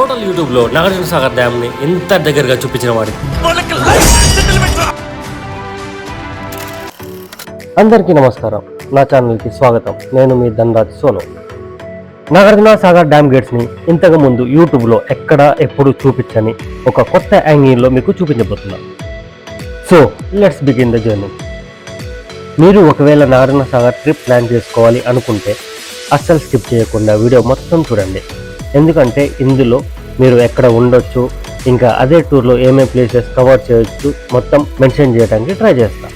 Total యూట్యూబ్లో నాగార్జున సాగర్ డ్యామ్ని ఎంత దగ్గరగా చూపించిన వాడి. అందరికీ నమస్కారం, నా ఛానల్కి స్వాగతం. నేను మీ ధనరాజ్ సోను. నాగార్జున సాగర్ డ్యామ్ గేట్స్ని ఇంతకు ముందు యూట్యూబ్లో ఎక్కడ ఎప్పుడు చూపించని ఒక కొత్త యాంగిల్లో మీకు చూపించబోతున్నాను. So let's begin the journey. మీరు ఒకవేళ నాగార్జున సాగర్ ట్రిప్ ప్లాన్ చేసుకోవాలి అనుకుంటే అస్సలు స్కిప్ చేయకుండా వీడియో మొత్తం చూడండి. ఎందుకంటే ఇందులో మీరు ఎక్కడ ఉండొచ్చు, ఇంకా అదే టూర్లో ఏమేమి ప్లేసెస్ కవర్ చేయొచ్చు మొత్తం మెన్షన్ చేయడానికి ట్రై చేస్తాం.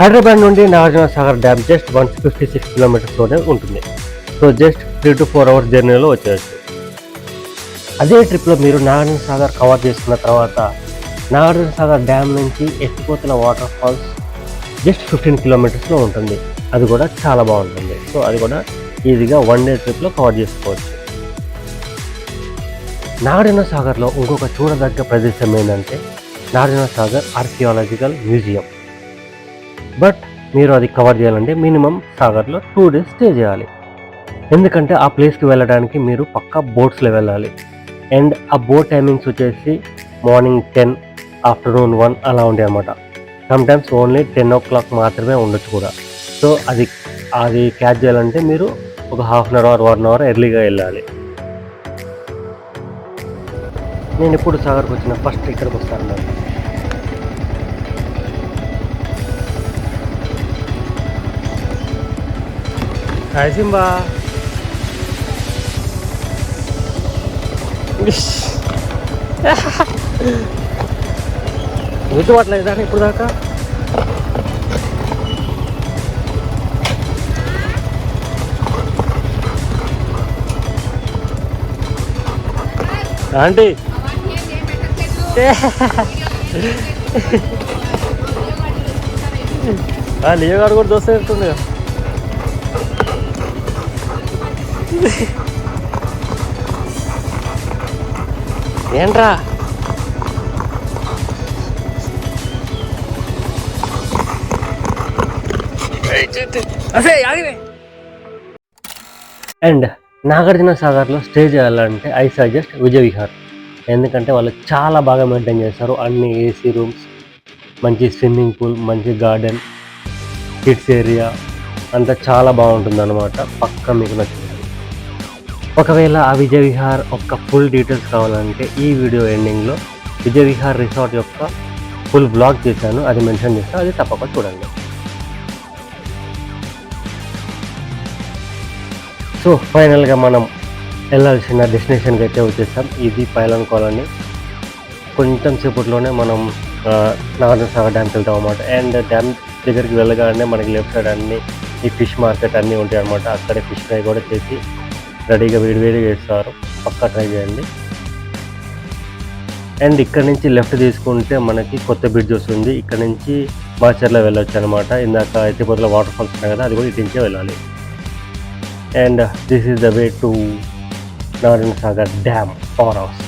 హైదరాబాద్ నుండి నాగార్జున సాగర్ డ్యామ్ జస్ట్ 156 కిలోమీటర్స్లోనే ఉంటుంది. సో జస్ట్ 3 to 4 hours జర్నీలో వచ్చేయచ్చు. అదే ట్రిప్లో మీరు నాగార్జున సాగర్ కవర్ చేసుకున్న తర్వాత నాగార్జున సాగర్ డ్యామ్ నుంచి ఎత్తిపోతున్న వాటర్ ఫాల్స్ జస్ట్ 15 కిలోమీటర్స్లో ఉంటుంది. అది కూడా చాలా బాగుంటుంది. సో అది కూడా ఈజీగా 1 day ట్రిప్లో కవర్ చేసుకోవచ్చు. నాగార్జున సాగర్లో ఇంకొక చూడదగ్గ ప్రదేశం ఏంటంటే Nagarjuna Sagar archaeological museum. But మీరు అది కవర్ చేయాలంటే మినిమం సాగర్లో 2 days స్టే చేయాలి. ఎందుకంటే ఆ ప్లేస్కి వెళ్ళడానికి మీరు పక్కా బోట్స్లో వెళ్ళాలి. అండ్ ఆ బోట్ టైమింగ్స్ వచ్చేసి మార్నింగ్ 10, ఆఫ్టర్నూన్ 1 అలా ఉంటాయి అన్నమాట. సమ్టైమ్స్ ఓన్లీ 10 o'clock మాత్రమే ఉండొచ్చు కూడా. సో అది క్యాచ్ చేయాలంటే మీరు ఒక ½ an hour 1 hour ఎర్లీగా వెళ్ళాలి. నేను ఎప్పుడు సాగర్కి వచ్చిన ఫస్ట్ ఇక్కడికి వస్తాను. Hi Simba. గుర్తుపట్టలేదు ఇప్పుడు దాకా. ఆంటీ లియో గారు కూడా దోశ పెడుతుంది. ఏంట్రా అండ్ నాగార్జున సాగర్లో స్టే చేయాలంటే ఐ సజెస్ట్ విజయ్ విహార్. ఎందుకంటే వాళ్ళు చాలా బాగా మెయింటైన్ చేస్తారు. అన్ని ఏసీ రూమ్స్, మంచి స్విమ్మింగ్ పూల్, మంచి గార్డెన్, కిడ్స్ ఏరియా అంతా చాలా బాగుంటుంది అన్నమాట. పక్కా మీకు నచ్చుతుంది. ఒకవేళ ఆ విజయ్ విహార్ యొక్క ఫుల్ డీటెయిల్స్ కావాలంటే ఈ వీడియో ఎండింగ్లో విజయ్ విహార్ రిసార్ట్ యొక్క ఫుల్ బ్లాగ్ చేశాను, అది మెన్షన్ చేస్తాను, అది తప్పక చూడండి. సో ఫైనల్గా మనం వెళ్ళాల్సిన డెస్టినేషన్కి అయితే వచ్చేసాం. ఇది పైలాన్ కాలనీ. కొంచెం సేపట్లోనే మనం నాగార్జున సాగర్ డ్యామ్కి వెళ్తాం అన్నమాట. అండ్ డ్యామ్ దగ్గరికి వెళ్ళగానే మనకి లెఫ్ట్ సైడ్ అన్ని ఈ ఫిష్ మార్కెట్ అన్నీ ఉంటాయి అన్నమాట. అక్కడే ఫిష్ ఫ్రై కూడా చేసి రెడీగా వేడివేడిగా చేస్తారు. పక్కా ట్రై చేయండి. అండ్ ఇక్కడ నుంచి లెఫ్ట్ తీసుకుంటే మనకి కొత్త బ్రిడ్జ్ వస్తుంది. ఇక్కడ నుంచి మాచర్ల వెళ్ళొచ్చు అనమాట. ఇందాక ఎత్తిపోతల వాటర్ ఫాల్స్ ఉన్నాయి కదా, అది కూడా ఇటు నుంచే వెళ్ళాలి. And this is the way to Nagarjuna Sagar dam power house.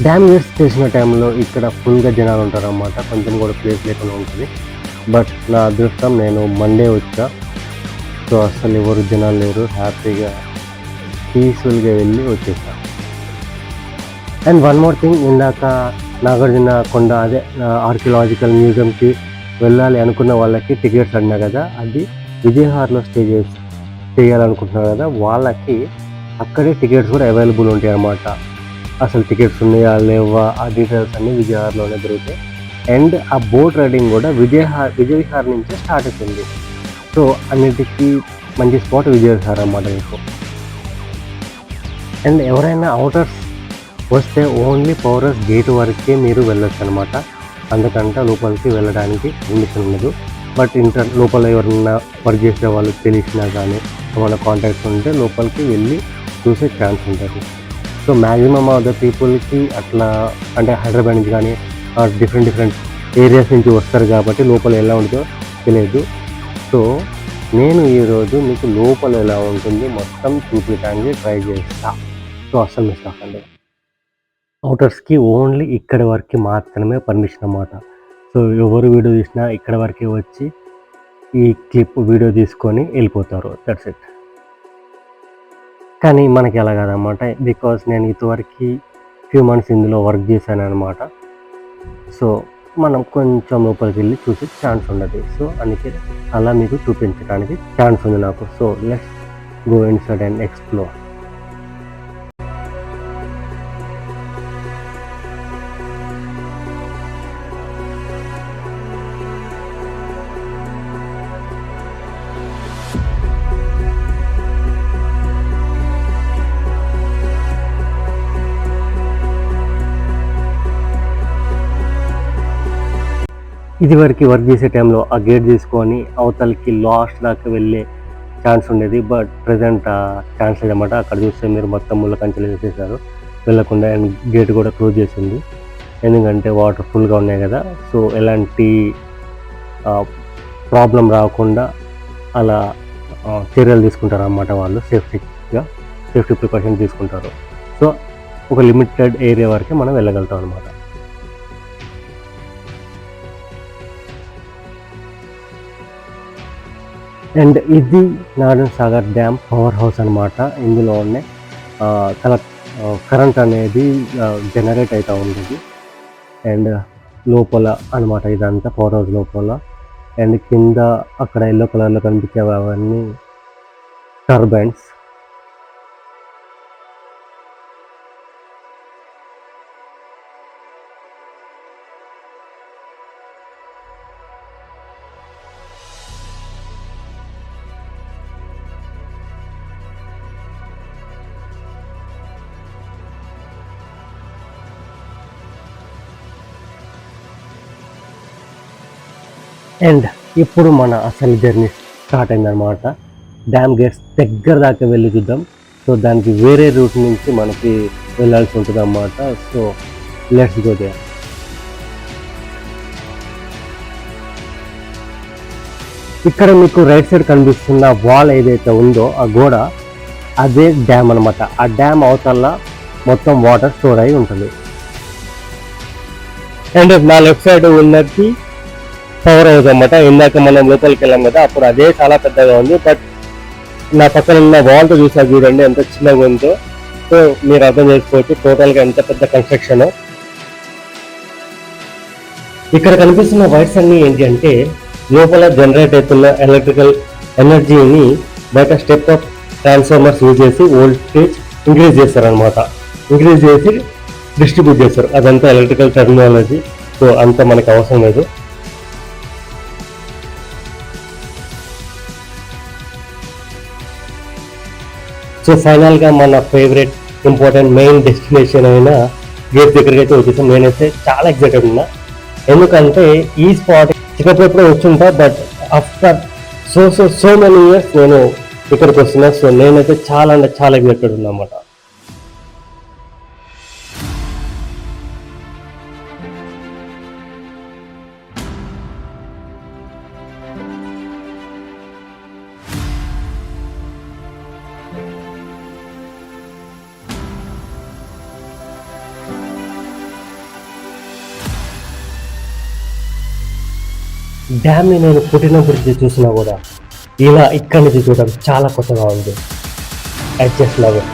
Dam gates చేసిన టైంలో ఇక్కడ ఫుల్గా జనాలు ఉంటారు అన్నమాట. కొంచెం కూడా ప్లేస్ లేకుండా ఉంటుంది. బట్ నా అదృష్టం, నేను మండే వచ్చా. సో అసలు ఎవరు జనాలు లేరు. హ్యాపీగా పీస్ఫుల్గా వెళ్ళి వచ్చేసాను. అండ్ వన్ మోర్ థింగ్, ఇందాక నాగార్జున కొండ అదే ఆర్కియలాజికల్ మ్యూజియంకి వెళ్ళాలి అనుకున్న వాళ్ళకి టికెట్స్ అన్నా కదా, అది విజయహార్లో స్టే చేయాలనుకుంటున్నారు కదా, వాళ్ళకి అక్కడే టికెట్స్ కూడా అవైలబుల్ ఉంటాయి అన్నమాట. అసలు టికెట్స్ ఉన్నాయా లేవా ఆ డీటెయిల్స్ అన్నీ విజయహార్లోనే దొరుకుతాయి. అండ్ ఆ బోట్ రైడింగ్ కూడా విజయవిహార్ నుంచే స్టార్ట్ అవుతుంది. సో అన్నిటికీ మంచి స్పాట్ విజయవిహార్ అన్నమాట మీకు. అండ్ ఎవరైనా అవుటర్స్ వస్తే ఓన్లీ పౌరస్ గేట్ వరకే మీరు వెళ్ళొచ్చు అనమాట. అందుకంటే లోపలికి వెళ్ళడానికి పర్మిషన్ ఉండదు. బట్ లోపల ఎవరైనా వర్క్ చేసే వాళ్ళు తెలిసినా కానీ ఏమైనా కాంటాక్ట్స్ ఉంటే లోపలికి వెళ్ళి చూసే ఛాన్స్ ఉంటుంది. సో మ్యాక్సిమమ్ ఆఫ్ ద పీపుల్కి అట్లా అంటే హైదరాబాద్ నుంచి కానీ డిఫరెంట్ ఏరియాస్ నుంచి వస్తారు కాబట్టి లోపల ఎలా ఉంటుందో తెలియదు. సో నేను ఈరోజు మీకు లోపల ఎలా ఉంటుంది మొత్తం చూపించడానికి ట్రై చేస్తా. సో అస్సలు మిస్ కాకండి. అవుటర్స్కి ఓన్లీ ఇక్కడి వరకు మాత్రమే పర్మిషన్ అన్నమాట. సో ఎవరు వీడియో తీసినా ఇక్కడ వరకే వచ్చి ఈ క్లిప్ వీడియో తీసుకొని వెళ్ళిపోతారు. That's it. కానీ మనకి ఎలా కాదన్నమాట, బికాస్ నేను ఇంతవరకు ఫ్యూ మంత్స్ ఇందులో వర్క్ చేశాను అనమాట. సో మనం కొంచెం లోపలికి వెళ్ళి చూసే ఛాన్స్ ఉండదు. సో అందుకే అలా మీకు చూపించడానికి ఛాన్స్ ఉంది నాకు. So let's go inside and explore. ఇది వరకు వర్క్ చేసే టైంలో ఆ గేట్ తీసుకొని అవతలకి లాస్ట్ దాకా వెళ్ళే ఛాన్స్ ఉండేది. బట్ ప్రజెంట్ ఆ ఛాన్స్ లేదన్నమాట. అక్కడ చూస్తే మీరు మొత్తం ముళ్ళ కంచెలు వేసేసారు వెళ్ళకుండా, అండ్ గేట్ కూడా క్లోజ్ చేసింది. ఎందుకంటే వాటర్ ఫుల్గా ఉన్నాయి కదా. సో ఎలాంటి ప్రాబ్లం రాకుండా అలా చర్యలు తీసుకుంటారు అన్నమాట వాళ్ళు. సేఫ్టీ ప్రికాషన్ తీసుకుంటారు. సో ఒక లిమిటెడ్ ఏరియా వరకే మనం వెళ్ళగలుగుతాం అనమాట. అండ్ ఇది Nagarjuna Sagar dam power house అనమాట. ఇందులోనే కరెంట్ అనేది జనరేట్ అవుతూ ఉండేది. అండ్ లోపల అనమాట ఇదంతా పవర్ హౌస్ లోపల. అండ్ కింద అక్కడ ఎల్లో కలర్లో కనిపించేవి అవన్నీ టర్బైన్స్. అండ్ ఇప్పుడు మన అసలు జర్నీ స్టార్ట్ అయిందనమాట. డ్యామ్ గేట్స్ దగ్గర దాకా వెళ్ళి చూద్దాం. సో దానికి వేరే రూట్ నుంచి మనకి వెళ్ళాల్సి ఉంటుంది అన్నమాట. So let's go there. ఇక్కడ మీకు రైట్ సైడ్ కనిపిస్తున్న వాల్ ఏదైతే ఉందో ఆ గోడ, అదే డ్యామ్ అనమాట. ఆ డ్యామ్ అవతల మొత్తం వాటర్ స్టోర్ అయి ఉంటుంది. అండ్ నా లెఫ్ట్ సైడ్ ఉన్నది పవర్ హౌస్ అన్నమాట. ఇందాక మనం లోపలికి వెళ్ళాం కదా, అప్పుడు అదే చాలా పెద్దగా ఉంది. బట్ నా పక్కన ఉన్న వాల్తో చూసారు చూడండి ఎంత చిన్నగా ఉందో. సో మీరు అర్థం చేసుకోవచ్చు టోటల్గా ఎంత పెద్ద కన్స్ట్రక్షన్. ఇక్కడ కనిపిస్తున్న వైర్స్ అన్ని ఏంటి అంటే లోపల జనరేట్ అవుతున్న ఎలక్ట్రికల్ ఎనర్జీని బయట స్టెప్ అప్ ట్రాన్స్ఫార్మర్స్ యూజ్ చేసి వోల్టేజ్ ఇంక్రీజ్ చేస్తారనమాట. ఇంక్రీజ్ చేసి డిస్ట్రిబ్యూట్ చేస్తారు. అదంతా ఎలక్ట్రికల్ టెక్నాలజీ. సో అంత మనకు అవసరం లేదు. సో ఫైనల్గా మన ఫేవరెట్ ఇంపార్టెంట్ మెయిన్ డెస్టినేషన్ అయిన గేట్ దగ్గరికి అయితే వచ్చేసాం. నేనైతే చాలా ఎక్సైటెడ్ ఉన్నా. ఎందుకంటే ఈ స్పాట్ చిన్నప్పుడు వచ్చుంటా, but after so many years నేను ఇక్కడికి వస్తున్నా. సో నేనైతే చాలా అంటే చాలా ఎక్సైటెడ్ ఉన్నా అన్నమాట. డ్యామ్ని నేను పుట్టినప్పటి నుంచి చూసినా కూడా ఇలా ఇక్కడి నుంచి చూడడం చాలా కొత్తగా ఉంది. I just love it.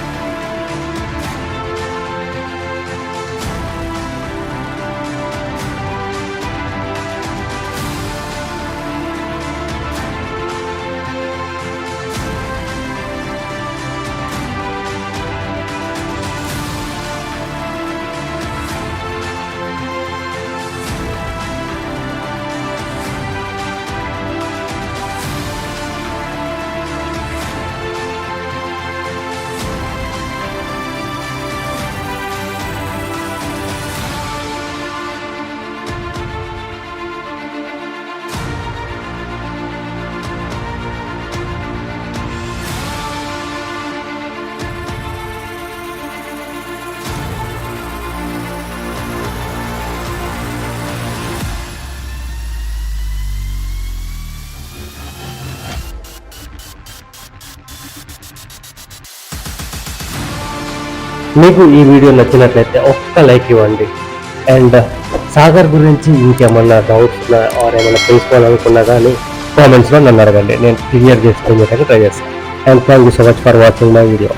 మీకు ఈ వీడియో నచ్చినట్లయితే ఒక్క లైక్ ఇవ్వండి. అండ్ సాగర్ గురించి ఇంకేమన్నా డౌట్స్ ఆర్ ఏమైనా తెలుసుకోవాలనుకున్నా కానీ కామెంట్స్లో నన్ను అడగండి. నేను క్లియర్ చేసుకునేటట్టు ట్రై చేస్తాను. And thank you so much for watching my video.